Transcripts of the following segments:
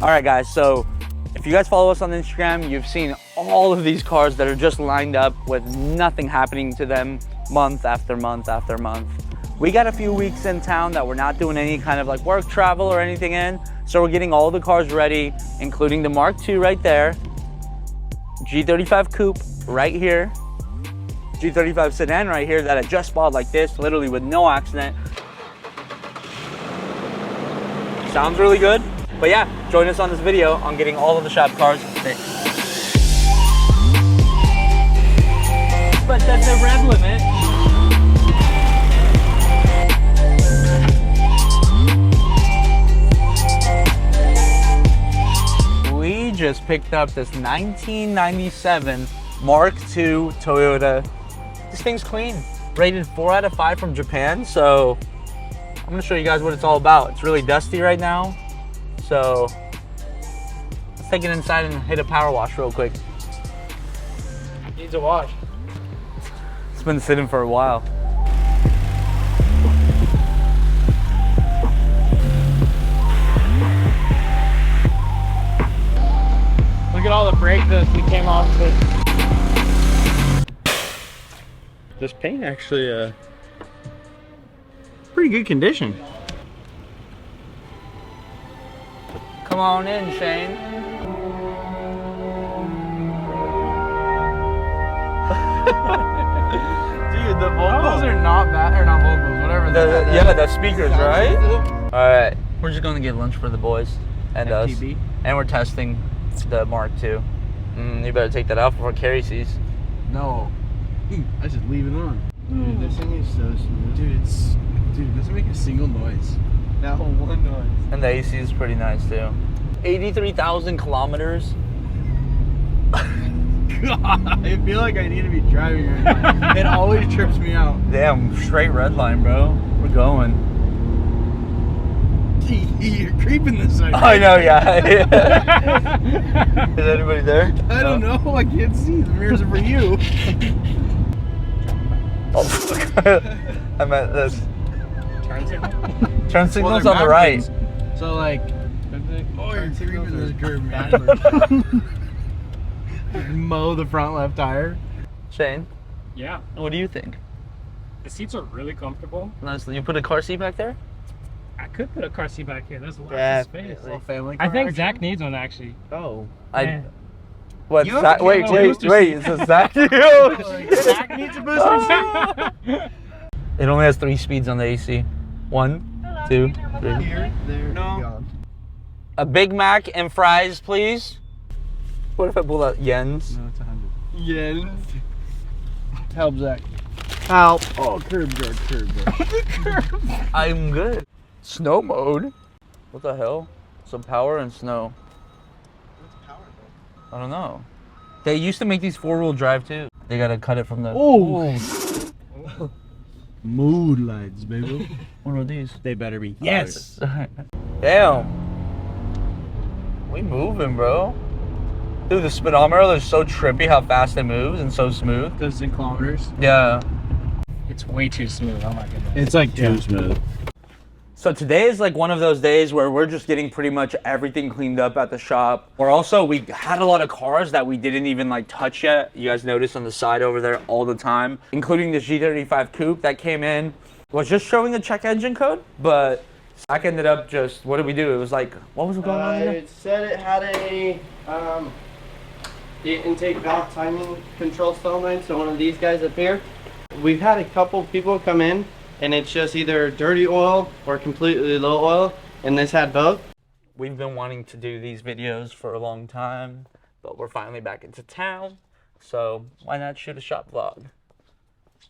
All right, guys, so if you guys follow us on Instagram, you've seen all of these cars that are just lined up with nothing happening to them month after month after month. We got a few weeks in town that we're not doing any kind of like work travel or anything in, so we're getting all the cars ready, including the Mark II right there, G35 coupe right here, G35 sedan right here that I just bought like this, literally with no accident. Sounds really good. But yeah, join us on this video on getting all of the shop cars fixed. But that's the rev limit. We just picked up this 1997 Mark II Toyota. This thing's clean. Rated 4 out of 5 from Japan, so I'm gonna show you guys what it's all about. It's really dusty right now. So let's take it inside and hit a power wash real quick. Needs a wash. It's been sitting for a while. Look at all the brake that we came off with. This paint actually pretty good condition. Come on in, Shane. Dude, the vocals are not bad, or not vocals, whatever. Yeah, the speakers, right? All right, we're just gonna get lunch for the boys and FTB. us, and we're testing the Mark II. You better take that out before Carrie sees. No, I just leave it on. Dude, this thing is so smooth. Dude, it doesn't make a single noise. Not one noise. And the AC is pretty nice too. 83,000 kilometers. God, I feel like I need to be driving right now. It always trips me out. Damn, straight red line, bro. We're going. You're creeping this side. I know, yeah. Is anybody there? I don't know. I can't see. The mirrors are for you. Oh, I meant this. Turn signal? Turn signal's Well, on the they're right. backwards. So like, oh, you're creeping this curve backwards. Mow the front left tire. Shane, Yeah. what do you think? The seats are really comfortable. Honestly, you put a car seat back there? I could put a car seat back here. There's a lot Yeah, of space. Little family car I think action. Zach needs one actually. Oh. Yeah. What? You have Zach, a wait, little booster is this Zach? Zach needs a booster seat. It only has 3 speeds on the AC. 1, 2, 3. Here, there, No. gone. A Big Mac and fries, please. What if I pull out yens? No, it's 100. Yens. Help, Zach. Help. Oh, curb guard, curb guard. I'm good. Snow mode? What the hell? Some power and snow. What's power though? I don't know. They used to make these 4-wheel drive too. They gotta cut it from the. Oh. Mood lights, baby. What are these? They better be. Yes. Damn. We moving, bro. Dude, the speedometer is so trippy how fast it moves and so smooth. Those in kilometers. Yeah. It's way too smooth. Oh my goodness. It's like too smooth. So today is like one of those days where we're just getting pretty much everything cleaned up at the shop. Or also we had a lot of cars that we didn't even like touch yet. You guys notice on the side over there all the time, including the G35 coupe that came in. Was just showing the check engine code, but Zach ended up just, what did we do? It was like, what was going on here? It said it had a the intake valve timing control solenoid, so one of these guys up here. We've had a couple people come in and it's just either dirty oil or completely low oil, and this had both. We've been wanting to do these videos for a long time, but we're finally back into town, so why not shoot a shop vlog?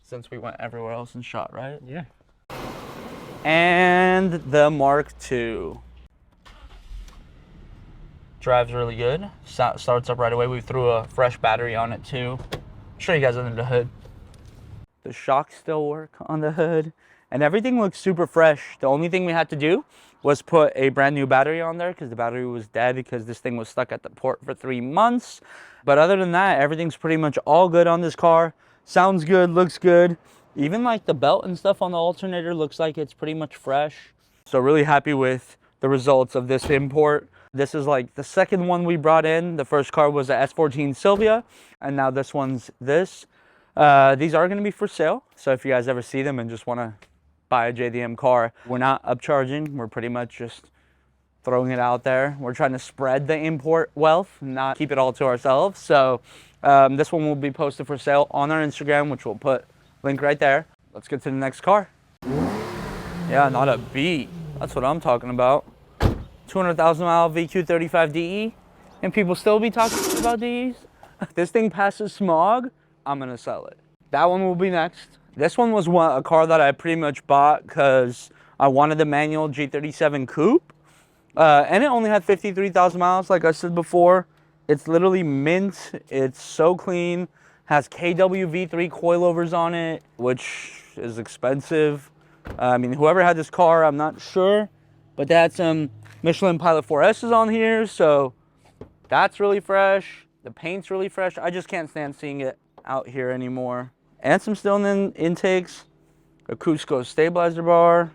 Since we went everywhere else and shot, right? Yeah. And the Mark II. Drives really good. Starts up right away. We threw a fresh battery on it too. I'll show you guys under the hood. The shocks still work on the hood, and everything looks super fresh. The only thing we had to do was put a brand new battery on there because the battery was dead because this thing was stuck at the port for 3 months. But other than that, everything's pretty much all good on this car. Sounds good, looks good. Even like the belt and stuff on the alternator looks like it's pretty much fresh. So really happy with the results of this import. This is like the second one we brought in. The first car was the S14 Sylvia, and now this one's this. These are going to be for sale, so if you guys ever see them and just want to buy a JDM car, we're not upcharging. We're pretty much just throwing it out there. We're trying to spread the import wealth, not keep it all to ourselves. So this one will be posted for sale on our Instagram, which we'll put link right there. Let's get to the next car. Yeah, not a beat. That's what I'm talking about. 200,000 mile VQ35 DE, and people still be talking about DEs. This thing passes smog, I'm gonna sell it. That one will be next. This one was a car that I pretty much bought because I wanted the manual G37 coupe, and it only had 53,000 miles, like I said before. It's literally mint. It's so clean. Has KW V3 coilovers on it, which is expensive. I mean, whoever had this car, I'm not sure, but they had some Michelin Pilot 4S's on here, so that's really fresh. The paint's really fresh. I just can't stand seeing it out here anymore. And some Stillman intakes, a Cusco stabilizer bar.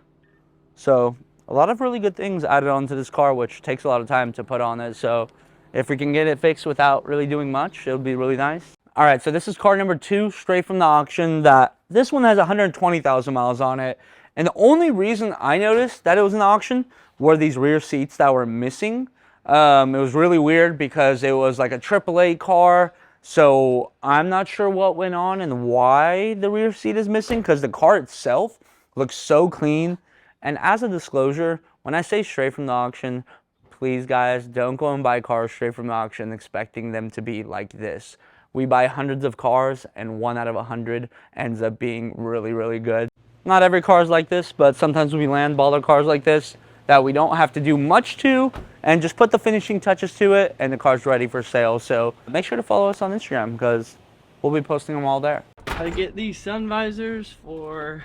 So a lot of really good things added onto this car, which takes a lot of time to put on it. So if we can get it fixed without really doing much, it'll be really nice. All right, so this is car number 2, straight from the auction. This one has 120,000 miles on it. And the only reason I noticed that it was an auction were these rear seats that were missing. It was really weird because it was like a AAA car. So I'm not sure what went on and why the rear seat is missing, because the car itself looks so clean. And as a disclosure, when I say straight from the auction, please guys, don't go and buy cars straight from the auction expecting them to be like this. We buy hundreds of cars and 1 out of 100 ends up being really, really good. Not every car is like this, but sometimes we land baller cars like this that we don't have to do much to and just put the finishing touches to it and the car's ready for sale. So make sure to follow us on Instagram because we'll be posting them all there. I get these sun visors for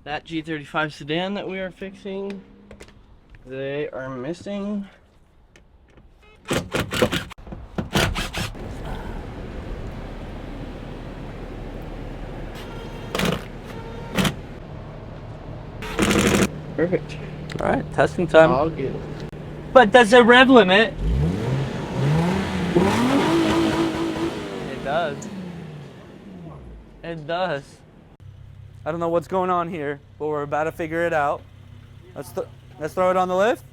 that G35 sedan that we are fixing. They are missing. Perfect. All right, testing time. All good. But does it rev limit? It does. It does. I don't know what's going on here, but we're about to figure it out. Let's throw it on the lift.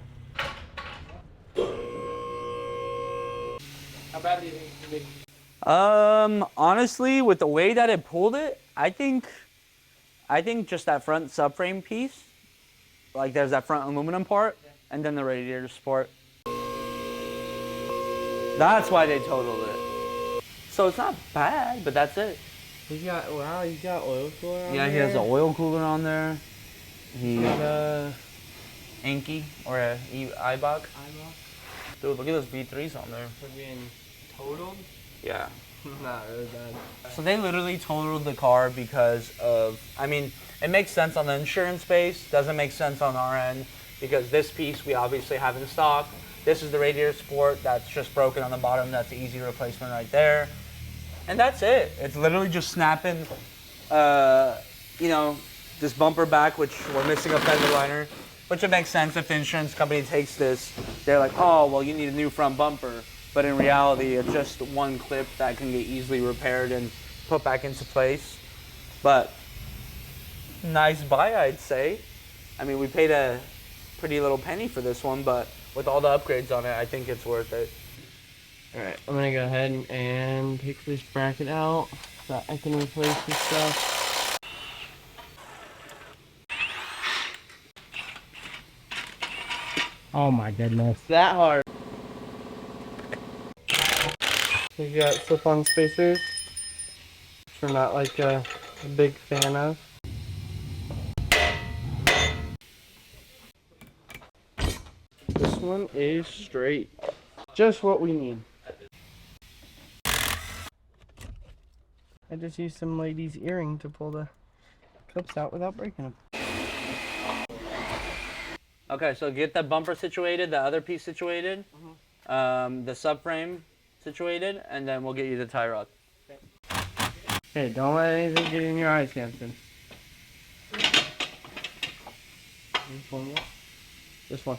How bad do you think it's gonna be? Honestly, with the way that it pulled it, I think just that front subframe piece, like there's that front aluminum part, and then the radiator support. That's why they totaled it. So it's not bad, but that's it. You got oil cooler on Yeah, there? he has an oil cooler on there. He got a Enki or a Eibach. Dude, look at those V3s on there. We're getting totaled? Yeah. Not really bad. So they literally totaled the car because of, I mean, it makes sense on the insurance base, doesn't make sense on our end because this piece we obviously have in stock. This is the radiator support that's just broken on the bottom. That's an easy replacement right there. And that's it. It's literally just snapping, this bumper back, which we're missing a fender liner, which it makes sense if the insurance company takes this. They're like, oh, well, you need a new front bumper. But in reality, it's just one clip that can get easily repaired and put back into place. But nice buy, I'd say. I mean, we paid a pretty little penny for this one, but with all the upgrades on it, I think it's worth it. Alright, I'm gonna go ahead and take this bracket out so I can replace this stuff. Oh my goodness. That hard. We got slip-on spacers, which we're not like a big fan of. This one is straight. Just what we need. I just used some lady's earring to pull the clips out without breaking them. Okay, so get that bumper situated, the other piece situated, the subframe situated, and then we'll get you the tie rod. Hey, don't let anything get in your eyes, Hampton. This one.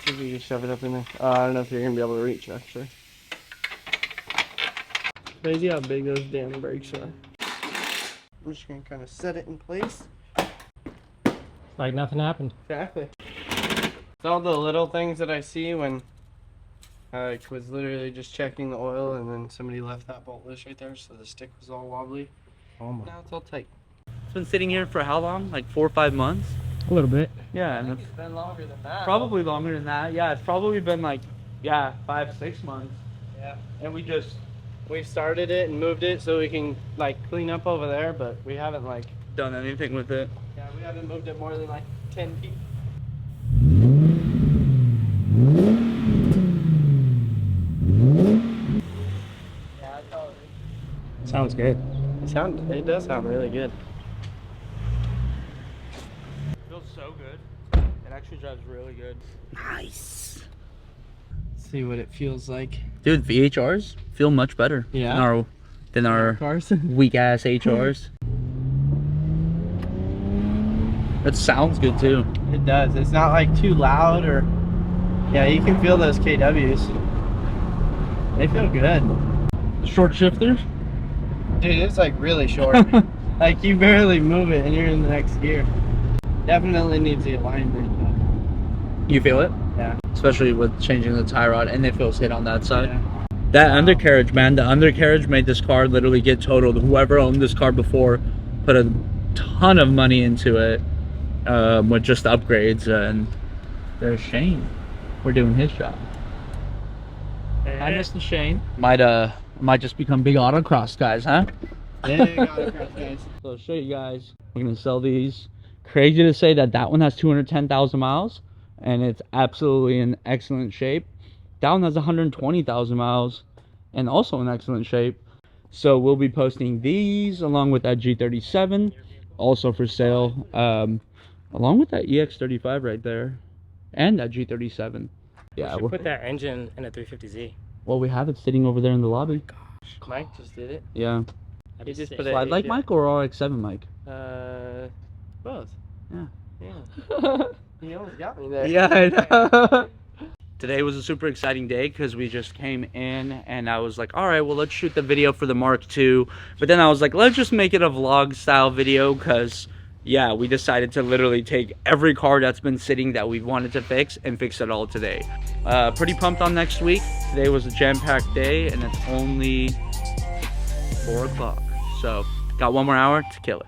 See if we can shove it up in there. I don't know if you're gonna be able to reach actually. Crazy how big those damn brakes are. I'm just gonna kind of set it in place. Like nothing happened. Exactly. It's all the little things that I see when I was literally just checking the oil and then somebody left that bolt loose right there, so the stick was all wobbly. Oh my. Now it's all tight. It's been sitting here for how long? Like 4 or 5 months? A little bit. Yeah, and It's been longer than that. probably longer than that. Yeah, it's probably been like, yeah, 5, 6 months. Yeah. And We started it and moved it so we can like clean up over there, but we haven't like, done anything with it. yeah, we haven't moved it more than like 10 feet. Yeah, that's all it is. Sounds good. It does sound really good. Feels so good. It actually drives really good. Nice. See what it feels like. Dude, VHRs feel much better Yeah. than our Cars. weak ass HRs. It sounds good too. It does. It's not like too loud or. Yeah, you can feel those KWs. They feel good. Short shifter. Dude, it's like really short. Like you barely move it and you're in the next gear. Definitely needs the alignment. You feel it? Yeah. Especially with changing the tie rod, and it feels hit on that side. Yeah. That undercarriage, man, the undercarriage made this car literally get totaled. Whoever owned this car before put a ton of money into it with just upgrades, and there's Shane. We're doing his job. Hi, Mr. Shane. Might just become big autocross guys, huh? Yeah, got it, guys. So I'll show you guys. We're gonna sell these. Crazy to say that one has 210,000 miles, and it's absolutely in excellent shape. That one has 120,000 miles, and also in excellent shape. So we'll be posting these along with that G37, also for sale, along with that EX35 right there, and that G37. Yeah, Put that engine in a 350Z. well, we have it sitting over there in the lobby. Mike just did it. Yeah. He just put So I'd like Mike or RX-7 Mike. Both. Yeah. Yeah. He almost got me there. Yeah, I know. Today was a super exciting day because we just came in and I was like, all right, well, let's shoot the video for the Mark II. But then I was like, let's just make it a vlog style video because, yeah, we decided to literally take every car that's been sitting that we wanted to fix and fix it all today. Pretty pumped on next week. Today was a jam-packed day and it's only 4 o'clock. So got 1 more hour to kill it.